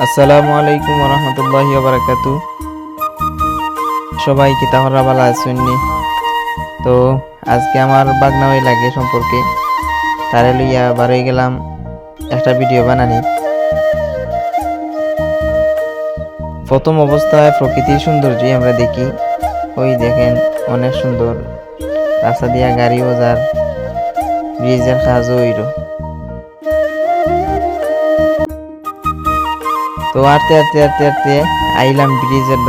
আসসালামু আলাইকুম রহমতুল্লাহি বারাকাতু। সবাই কি তাহলে ভালো আছেননি? তো আজকে আমার বাগনাওয়াই লাগে সম্পর্কে তারে লইয়া বারোই গেলাম একটা ভিডিও বানানি। প্রথম অবস্থায় প্রকৃতির সৌন্দর্য আমরা দেখি, ওই দেখেন অনেক সুন্দর রাস্তা দিয়া গাড়িও যার, ব্রিজের কাজও হইল। তো আরতে আরতে আরতে আরতে আইলাম ব্রিজের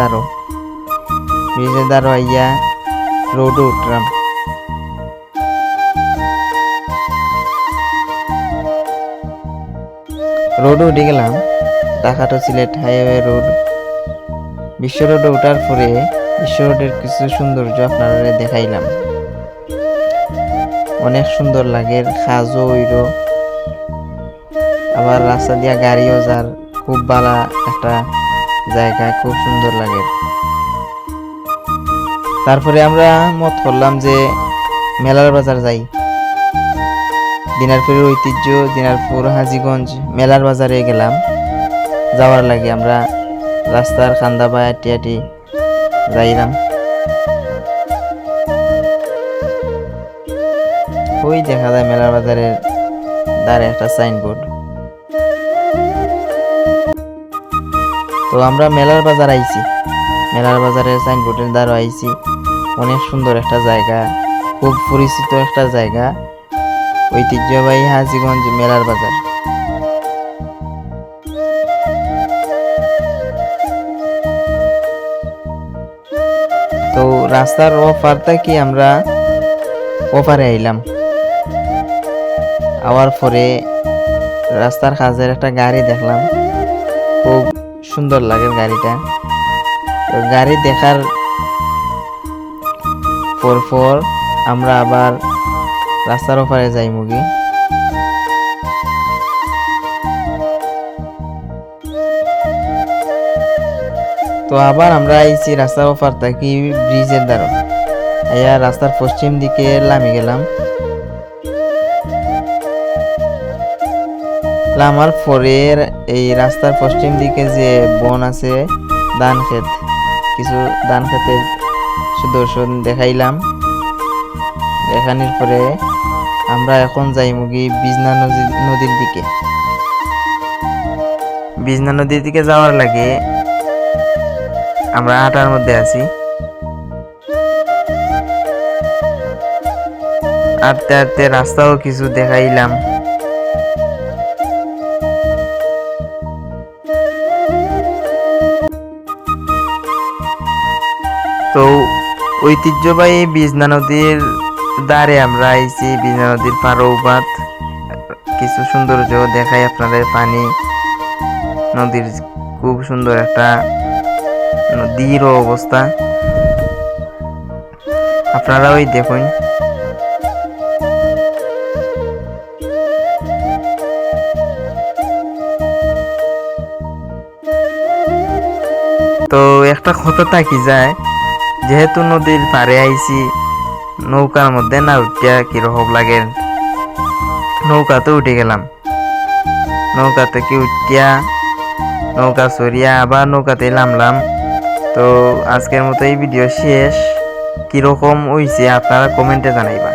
দ্বারো আইয়া রোডে উঠলাম। রোডে উঠে গেলাম, Dhaka to Sylhet highway road. বিশ্ব রোডে ওঠার পরে বিশ্ব রোডের কিছু সৌন্দর্য আপনারা দেখাইলাম। অনেক সুন্দর লাগে, খাজও হইল, আবার রাস্তা দিয়া গাড়িও যার, খুব ভালো একটা জায়গা, খুব সুন্দর লাগে। তারপরে আমরা মত করলাম যে মেলার বাজার যাই। দিনাজপুরের ঐতিহ্য দিনাজপুর হাজীগঞ্জ মেলার বাজারে গেলাম। যাওয়ার লাগে আমরা রাস্তার খান্দা বা আটি যাইলাম। ওই দেখা যায় মেলার বাজারের দ্বারে একটা সাইনবোর্ড। তো আমরা মেলার বাজার আইছি, মেলার বাজারের সাইনবোর্ডের দ্বারা আইছি। অনেক সুন্দর একটা জায়গা, খুব পরিচিত একটা জায়গা, ঐতিহ্যবাহী হাজীগঞ্জ মেলার বাজার। তো রাস্তার ওপার থেকে আমরা ওপারে আইলাম। আওয়ার পরে রাস্তার কাজের একটা গাড়ি দেখলাম, খুব সুন্দর লাগে গাড়িটা। তো গাড়ি দেখার পর আমরা আবার রাস্তার ওপারে যাই মুগি। তো আবার আমরা আইছি রাস্তার ওপার থেকে ব্রিজের দ্বারা আইয়া রাস্তার পশ্চিম দিকে নামে গেলাম। নামার পরে এই রাস্তার পশ্চিম দিকে যে বন আছে, ধান ক্ষেত, কিছু ধান ক্ষেতের সুদর্শন দেখাইলাম। দেখানোর পরে আমরা এখন যাই মুগি বিজনা নদীর দিকে। বিজনা নদীর দিকে যাওয়ার লাগে আমরা হাঁটার মধ্যে আছি। হাঁটতে হাঁটতে রাস্তাও কিছু দেখাইলাম। তো ঐতিহ্যবাহী বিজনা নদীর দ্বারে আমরা আইছি। বিজনা নদীর পারৌবাদ কিছু সৌন্দর্য দেখাই আপনাদের। পানি নদীর খুব সুন্দর একটা নদীর অবস্থা, আপনারা ওই দেখুন। তো একটা কথা থাকি যায়, যেহেতু নদীর পাড়ে আইছি, নৌকার মধ্যে না উঠিয়া কিরকম লাগে। নৌকাতে উঠে গেলাম, নৌকা থেকে উঠিয়া নৌকা সরিয়া আবার নৌকাতে নামলাম। তো আজকের মতো এই ভিডিও শেষ। কিরকম হইছে আপনারা কমেন্টে জানাইবা,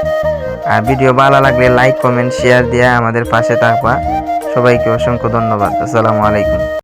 আর ভিডিও ভালো লাগলে লাইক কমেন্ট শেয়ার দিয়ে আমাদের পাশে থাকবা। সবাইকে অসংখ্য ধন্যবাদ। আসসালামু আলাইকুম।